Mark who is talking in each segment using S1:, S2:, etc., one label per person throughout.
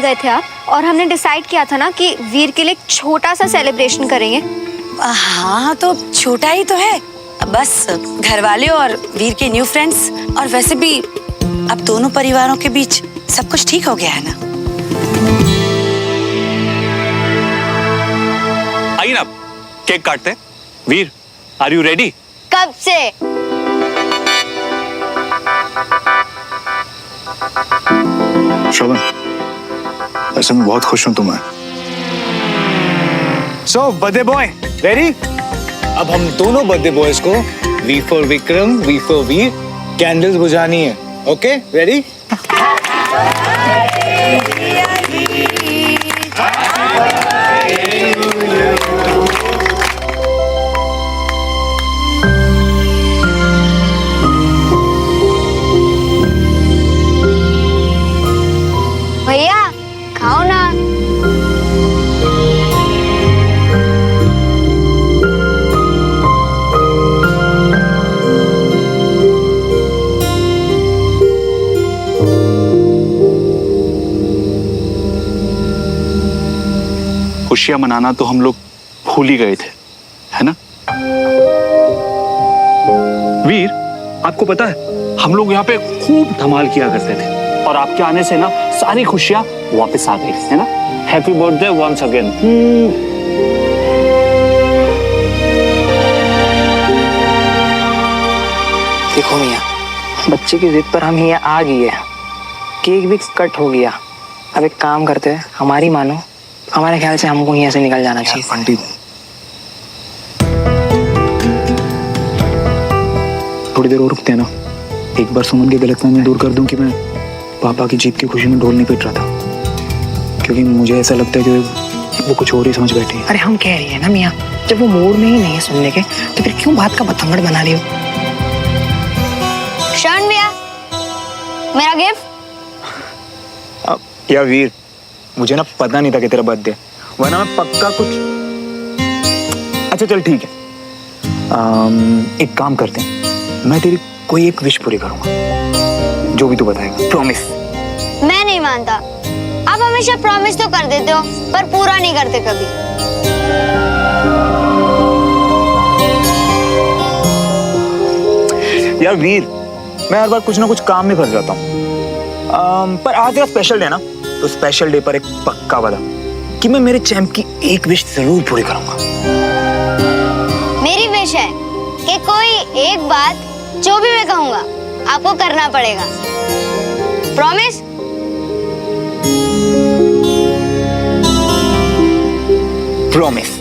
S1: गए थे आप, और हमने डिसाइड किया था ना कि वीर के लिए एक छोटा सा सेलिब्रेशन करेंगे।
S2: हाँ तो छोटा ही तो है, बस घर वाले और वीर के न्यू फ्रेंड्स, और वैसे भी अब दोनों परिवारों के बीच सब कुछ ठीक हो गया है ना।
S3: आइए ना, केक काटते हैं। Veer, are you ready?
S1: कब से?
S4: शोभन, ऐसे मैं बहुत खुश हूं तुम्हें। So birthday boy ready? अब हम दोनों बर्थडे बॉयज को V for Vikram, V for Veer candles बुझानी है। Okay, ready?
S1: भैया खाओ ना।
S3: खुशियां मनाना तो हम लोग भूल ही गए थे, है ना? वीर, आपको पता है हम लोग यहाँ पे खूब धमाल किया करते थे, और आपके आने से ना सारी खुशियां वापस आ गई, है ना? Happy birthday once again.
S5: देखो मियाँ, बच्चे की जिद पर हम यहाँ आ गए हैं, केक भी कट हो गया। अब एक काम करते हैं, हमारी मानो, हमारे ख्याल से हमको यहाँ से निकल जाना चाहिए।
S4: पंडित,
S6: थोड़ी देर और रुकते हैं ना, एक बार सुमन की गलतफहमी दूर कर दूं कि मैं पापा की जीत की खुशी में ढोल नहीं पीट रहा था, क्योंकि मुझे ऐसा लगता है कि वो कुछ और ही समझ बैठी है।
S5: अरे हम कह रही है ना मियाँ, जब वो मूड में ही नहीं है सुनने के, तो फिर क्यों बात का बतंगड़ बना रही हो?
S1: शरण भैया, मेरा गिफ्ट।
S6: यार वीर, मुझे ना पता नहीं था कि तेरा बर्थडे, वरना मैं पक्का कुछ। अच्छा चल ठीक है, एक काम करते हैं, मैं तेरी कोई एक विश पूरी करूंगा, जो भी तू बताएगा। प्रॉमिस।
S1: मैं नहीं मानता, आप हमेशा प्रॉमिस तो कर देते हो पर पूरा नहीं करते कभी।
S6: यार वीर, मैं हर बार कुछ ना कुछ काम में फंस जाता हूँ, पर आज तेरा स्पेशल डे ना, तो स्पेशल डे पर एक पक्का वादा कि मैं मेरे चैंप की एक विश जरूर पूरी करूंगा।
S1: मेरी विश है कि कोई एक बात जो भी मैं कहूंगा आपको करना पड़ेगा। प्रॉमिस?
S6: प्रॉमिस।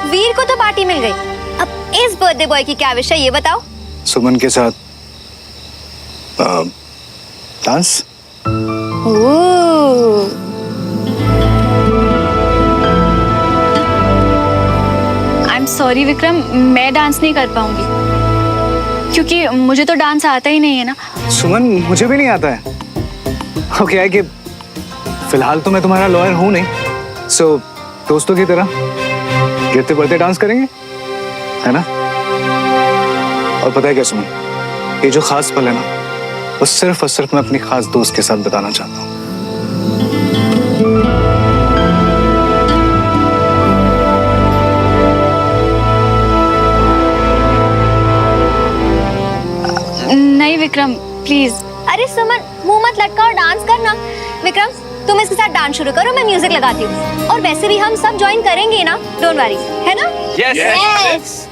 S1: वीर को तो पार्टी मिल गई, अब इस बर्थडे बॉय की क्या विश है ये बताओ।
S4: सुमन के साथ dance.
S7: I am sorry Vikram, मैं डांस नहीं कर पाऊंगी क्योंकि मुझे तो डांस आता ही नहीं है ना।
S4: सुमन, मुझे भी नहीं आता है। वो क्या है कि फिलहाल तो मैं तुम्हारा लॉयर हूं नहीं, सो दोस्तों की तरह गिरते पड़ते डांस करेंगे, है ना? और पता है क्या सुमन, ये जो खास पल है ना, वो सिर्फ और सिर्फ मैं अपनी खास दोस्त के साथ बताना चाहता हूँ।
S7: नहीं विक्रम प्लीज।
S1: अरे सुमन, मुंह मत लटका और डांस करना। विक्रम, तुम इसके साथ डांस शुरू करो, मैं म्यूजिक लगाती हूँ। और वैसे भी हम सब ज्वाइन करेंगे ना, डोंट वरी, है ना? यस।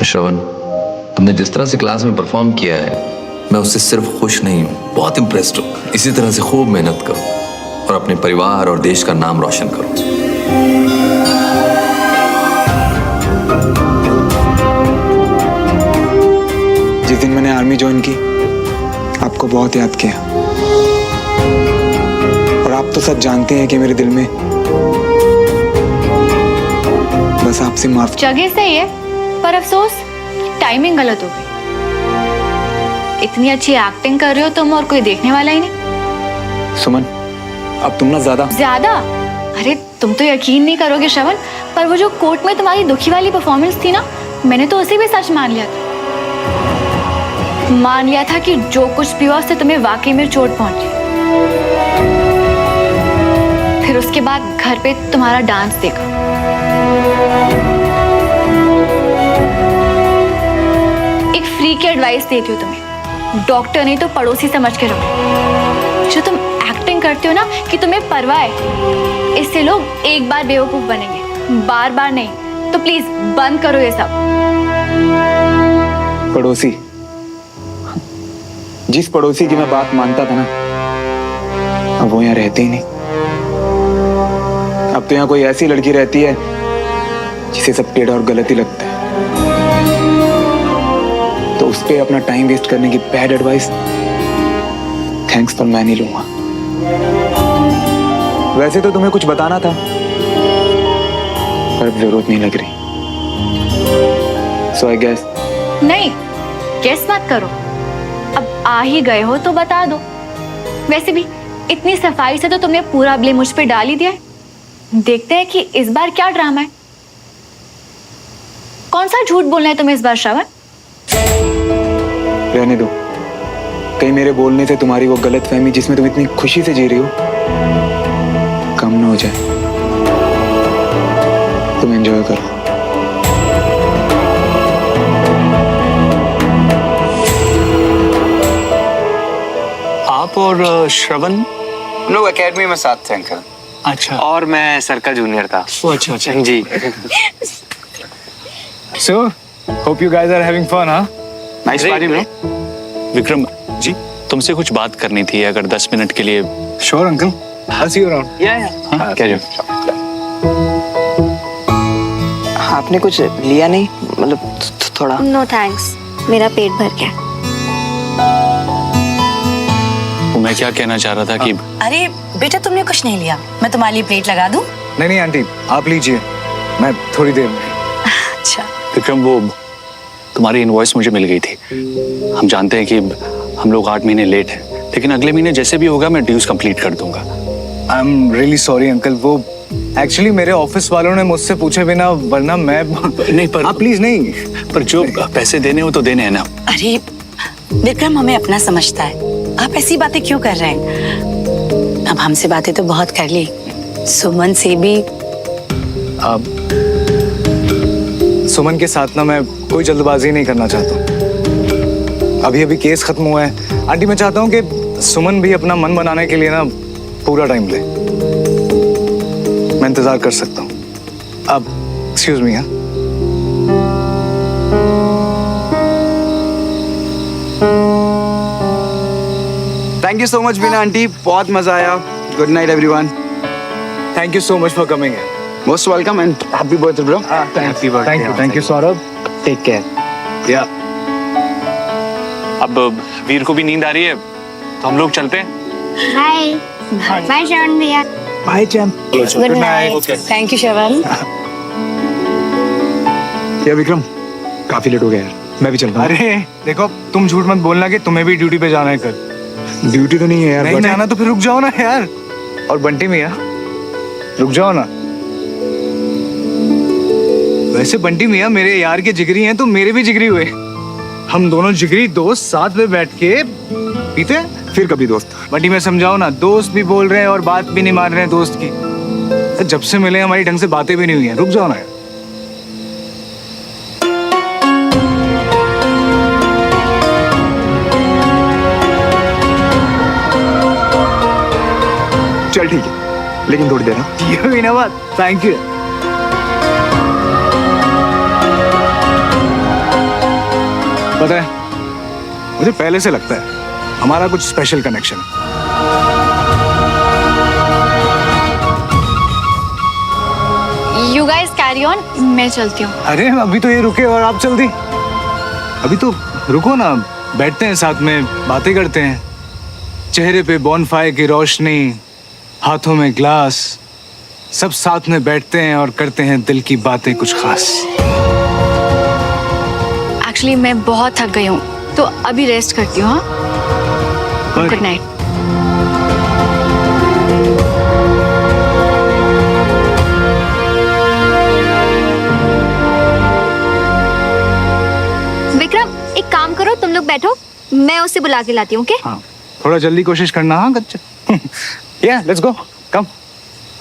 S8: श्रवण, तुमने जिस तरह से क्लास में परफॉर्म किया है, मैं उससे सिर्फ खुश नहीं हूँ, बहुत इम्प्रेस्ड हूँ। इसी तरह से खूब मेहनत करो और अपने परिवार और देश का नाम रोशन करो।
S6: जिस दिन मैंने आर्मी ज्वाइन की, आपको बहुत याद किया। और आप तो सब जानते हैं कि मेरे दिल में बस आपसे माफ।
S7: जगह सही है, पर अफसोस टाइमिंग गलत हो गई। इतनी अच्छी एक्टिंग कर रहे हो तुम और कोई देखने वाला ही नहीं।
S6: सुमन, अब तुम ना ज्यादा।
S7: अरे तुम तो यकीन नहीं करोगे श्रवण, पर वो जो कोर्ट में तुम्हारी दुखी वाली परफॉर्मेंस थी ना, मैंने तो उसे भी सच मान लिया था। मान लिया था कि जो कुछ भी हुआ उससे तुम्हें वाकई में चोट पहुंची। फिर उसके बाद घर पे तुम्हारा डांस देखा। एक फ्री की एडवाइस देती हूँ तुम्हें, डॉक्टर नहीं तो पड़ोसी समझ के रहो। जो तुम एक्टिंग करते हो ना कि तुम्हें परवाह है, इससे लोग एक बार बेवकूफ बनेंगे, बार बार नहीं। तो प्लीज बंद करो ये सब।
S6: पड़ोसी, जिस पड़ोसी की मैं बात मानता था ना, अब वो यहाँ रहते ही नहीं। अब तो यहाँ कोई ऐसी लड़की रहती है जिसे सब टेढ़ा और गलत ही लगता है। तो उस पे अपना टाइम वेस्ट करने की बैड एडवाइस थैंक्स पर मैं नहीं लूंगा। वैसे तो तुम्हें कुछ बताना था, पर जरूरत नहीं लग रही। सो आई गेस।
S7: नहीं, गेस मत करो। अब आ ही गए हो तो बता दो। वैसे भी इतनी सफाई से तो तुमने पूरा ब्लेम मुझ पे डाल ही दिया है। देखते हैं कि इस बार क्या ड्रामा है। कौन सा झूठ बोलना है तुम्हें इस बार श्रवण?
S6: रहने दो, कहीं मेरे बोलने से तुम्हारी वो गलतफहमी जिसमें तुम इतनी खुशी से जी रही हो कम ना हो जाए। तुम एंजॉय करो।
S3: आप और श्रवण
S9: लोग एकेडमी में साथ थे अंकल।
S3: अच्छा
S9: और मैं सर का जूनियर था।
S3: अच्छा अच्छा
S9: जी।
S4: So, hope you guys are having fun, huh?
S9: Nice party bro.
S3: Vikram ji, तुमसे कुछ बात करनी थी, अगर 10 मिनट के लिए।
S4: Sure, uncle. I'll see you around.
S9: या
S3: क्या जो
S5: आपने कुछ लिया नहीं, मतलब थोड़ा?
S1: नो थैंक्स, मेरा पेट भर गया।
S3: मैं क्या कहना चाह रहा था कि
S2: अरे बेटा तुमने कुछ नहीं लिया, मैं तुम्हारे लिए प्लेट लगा दूं?
S4: नहीं नहीं आंटी, आप लीजिए, मैं थोड़ी देर में।
S2: अच्छा।
S3: विक्रम, वो तुम्हारी इनवॉइस मुझे मिल गई थी। हम जानते हैं कि हम लोग 8 महीने लेट हैं, लेकिन अगले महीने जैसे भी होगा मैं ड्यूज कंप्लीट कर दूंगा।
S4: I am really sorry uncle, वो एक्चुअली मेरे ऑफिस वालों ने मुझसे पूछे बिना, वरना मैं
S3: नहीं पर
S4: आप प्लीज नहीं।
S3: पर जो पैसे देने हो तो देने हैं ना।
S2: अरे विक्रम हमें अपना समझता है, आप ऐसी बातें क्यों कर रहे हैं? अब हमसे बातें तो बहुत कर ली, सुमन से भी।
S4: अब सुमन के साथ ना मैं कोई जल्दबाजी नहीं करना चाहता हूँ। अभी अभी केस खत्म हुआ है आंटी, मैं चाहता हूँ कि सुमन भी अपना मन बनाने के लिए ना पूरा टाइम ले। मैं इंतजार कर सकता हूँ। अब एक्सक्यूज मी। हाँ
S9: thank you so much Bina aunty, बहुत मजा आया। Good night everyone.
S4: Thank you so much for coming.
S9: Most welcome and happy birthday bro.
S4: Thank you Saurabh.
S9: Take care.
S4: या
S3: अब वीर को भी नींद आ रही है तो हम लोग चलते हैं।
S1: बाय बाय श्रवण भैया।
S4: Bye champ.
S1: Good night.
S2: Thank you Shravan.
S6: क्या विक्रम, काफी लेट हो गया यार, मैं भी चलता हूँ।
S4: अरे देखो, तुम झूठ मत बोलना कि तुम्हें भी ड्यूटी पे जाना है कल।
S6: ड्यूटी तो नहीं है यार।
S4: नहीं जाना तो फिर रुक जाओ ना यार। और बंटी मियाँ, रुक जाओ ना। वैसे बंटी मियाँ मेरे यार के जिगरी हैं तो मेरे भी जिगरी हुए। हम दोनों जिगरी दोस्त साथ में बैठ के पीते हैं।
S6: फिर कभी दोस्त।
S4: बंटी मैं समझाओ ना, दोस्त भी बोल रहे हैं और बात भी नहीं मान रहे हैं दोस्त की। जब से मिले हमारी ढंग से बातें भी नहीं हुई हैं। रुक जाओ ना यार।
S6: चल ठीक है, लेकिन थोड़ी देर। हाँ
S4: ये हुई ना बात। Thank you. पता है, मुझे पहले से लगता है हमारा कुछ स्पेशल कनेक्शन है।
S7: यू गाइस कैरी ऑन, मैं चलती हूँ।
S4: अरे अभी तो ये रुके और आप चल दी। अभी तो रुको ना, बैठते हैं साथ में, बातें करते हैं। चेहरे पे बॉनफायर की रोशनी, हाथों में ग्लास, सब साथ में बैठते हैं और करते हैं दिल की बातें कुछ खास।
S7: एक्चुअली मैं बहुत थक गई हूँ तो अभी रेस्ट करती हूँ। हाँ, गुड नाइट।
S1: विक्रम, एक काम करो, तुम लोग बैठो, मैं उसे बुला के लाती हूँ। ओके?
S4: हाँ, थोड़ा जल्दी कोशिश करना। हाँ गच्चा। या लेट्स गो, कम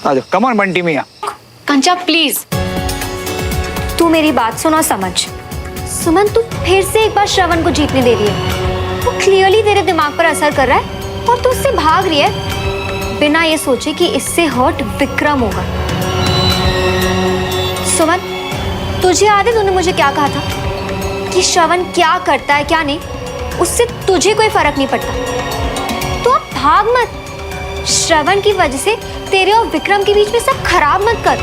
S4: आ जाओ। कम ऑन बंटी मियाँ।
S7: कंचा प्लीज।
S1: तू मेरी बात सुनो, समझ। सुमन, तू फिर से एक बार श्रवण को जीतने दे रही है। वो क्लियरली तेरे दिमाग पर असर कर रहा है और तू उससे भाग रही है बिना ये सोचे कि इससे हर्ट विक्रम होगा। सुमन, तुझे याद है तूने मुझे क्या कहा था कि श्रवण क्या करता है क्या नहीं, उससे तुझे कोई फर्क नहीं पड़ता। तो अब भाग मत। श्रवण की वजह से तेरे और विक्रम के बीच में सब खराब मत कर।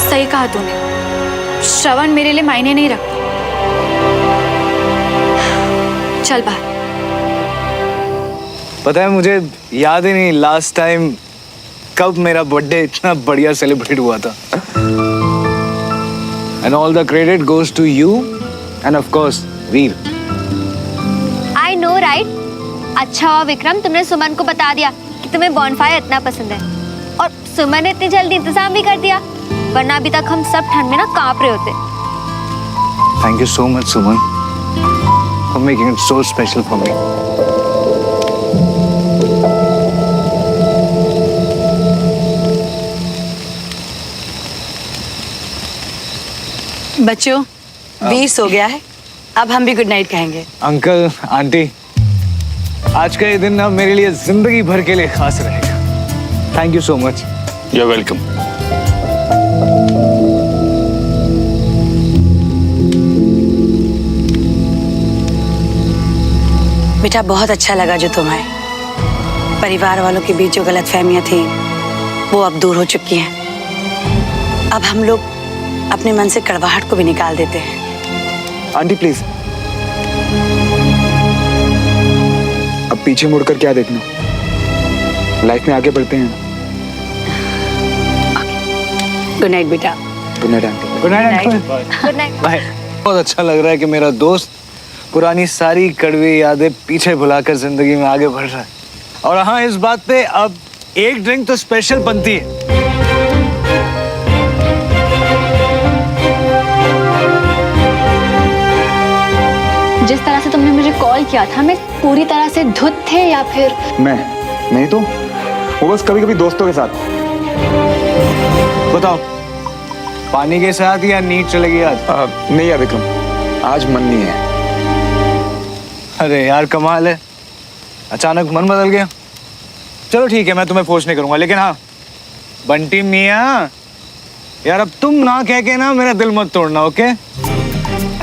S7: सही कहा तूने, श्रवण मेरे लिए मायने नहीं रखता। चल बाहर।
S4: पता है, मुझे याद ही नहीं लास्ट टाइम कब मेरा बर्थडे इतना बढ़िया सेलिब्रेट हुआ था। And all the credit goes to you and of course Veer.
S1: I know right. अच्छा हुआ विक्रम तुमने सुमन को बता दिया कि तुम्हें बॉनफायर इतना पसंद है, और सुमन ने इतनी जल्दी इंतजाम भी कर दिया, वरना अभी तक हम सब ठंड में ना कांप रहे होते.
S4: Thank you so much, Suman, for making it so special for me.
S2: बच्चों, वीर सो गया है, अब हम भी गुड नाइट कहेंगे.
S4: अंकल, आंटी, आज का ये दिन ना मेरे लिए जिंदगी भर के लिए खास रहेगा. Thank you so much.
S3: You are welcome.
S2: बेटा, बहुत अच्छा लगा जो तुम आए. परिवार वालों के बीच जो गलतफहमियां थी वो अब दूर हो चुकी हैं. अब हम लोग अपने मन से कड़वाहट को भी निकाल देते हैं.
S6: आंटी प्लीज, अब पीछे मुड़कर क्या देखना, लाइफ में आगे बढ़ते हैं.
S2: गुड नाइट बेटा.
S6: Good night aunty.
S4: Good night uncle.
S1: Good night.
S4: Bye. बहुत अच्छा लग रहा है कि मेरा दोस्त पुरानी सारी कड़वी यादें पीछे भुलाकर जिंदगी में आगे बढ़ रहा है. और हाँ, इस बात पे अब एक ड्रिंक तो स्पेशल बनती है.
S7: जिस तरह से तुमने मुझे कॉल किया था, मैं पूरी तरह से धुत थे या फिर?
S6: मैं नहीं तो वो बस कभी कभी दोस्तों के साथ.
S4: बताओ, पानी के साथ या नींद चलेगी आज?
S6: नहीं यार विक्रम, आज मन नहीं है.
S4: अरे यार कमाल है, अचानक मन बदल गया. चलो ठीक है, मैं तुम्हें फोर्स नहीं करूंगा, लेकिन हाँ बंटी मियाँ, यार अब तुम ना कह के ना मेरा दिल मत तोड़ना. ओके?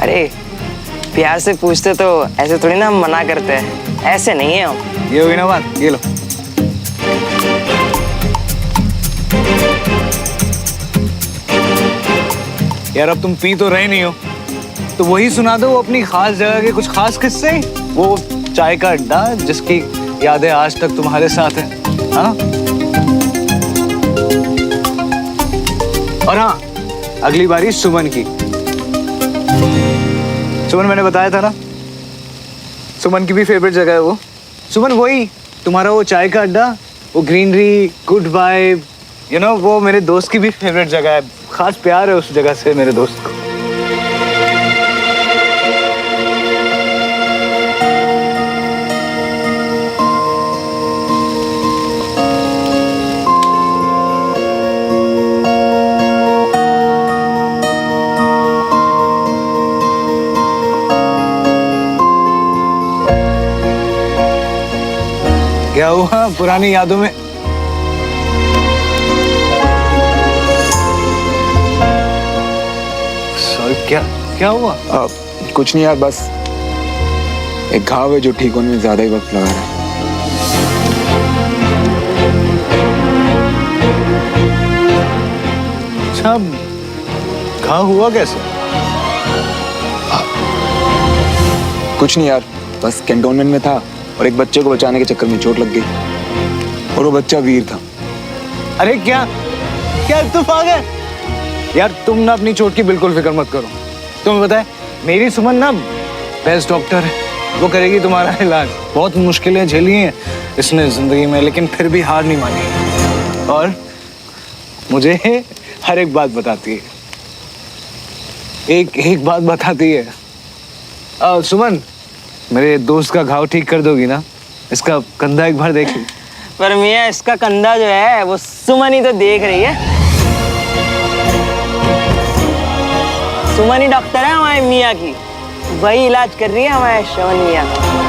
S5: अरे प्यार से पूछते तो ऐसे थोड़ी ना हम मना करते हैं, ऐसे नहीं है हम.
S4: ये होगी ना बात. ये लो. यार अब तुम पी तो रहे नहीं हो, तो वही सुना दो अपनी खास जगह के कुछ खास किस्से. वो चाय का अड्डा जिसकी यादें आज तक तुम्हारे साथ हैं. हाँ? और हाँ, अगली बारी सुमन की. सुमन, मैंने बताया था ना, सुमन की भी फेवरेट जगह है वो. सुमन, वही तुम्हारा वो चाय का अड्डा, वो greenery, good vibe, you know, वो मेरे दोस्त की भी फेवरेट जगह है. खास प्यार है उस जगह से मेरे दोस्त को. क्या हुआ पुरानी यादों में? सॉरी, क्या क्या हुआ?
S6: कुछ नहीं यार, बस एक घाव है जो ठीक होने में ज्यादा ही वक्त लगा रहा है.
S4: अच्छा, घाव हुआ कैसे?
S6: कुछ नहीं यार, बस कैंटोनमेंट में था और एक बच्चे को बचाने के चक्कर में चोट लग गई, और वो बच्चा वीर था.
S4: अरे क्या क्या इत्तेफाक है यार. तुम ना अपनी चोट की बिल्कुल फिक्र मत करो. तुम्हें पता है, मेरी सुमन ना बेस्ट डॉक्टर है, वो करेगी तुम्हारा इलाज. बहुत मुश्किलें झेली हैं इसने जिंदगी में, लेकिन फिर भी हार नहीं मानी, और मुझे हर एक बात बताती है. एक बात बताती है. सुमन, मेरे दोस्त का घाव ठीक कर दोगी ना? इसका कंधा एक बार देखी.
S5: पर मियाँ, इसका कंधा जो है वो सुमन ही तो देख रही है. सुमन ही डॉक्टर है हमारे मियाँ की, वही इलाज कर रही है हमारे श्रवण मियाँ का.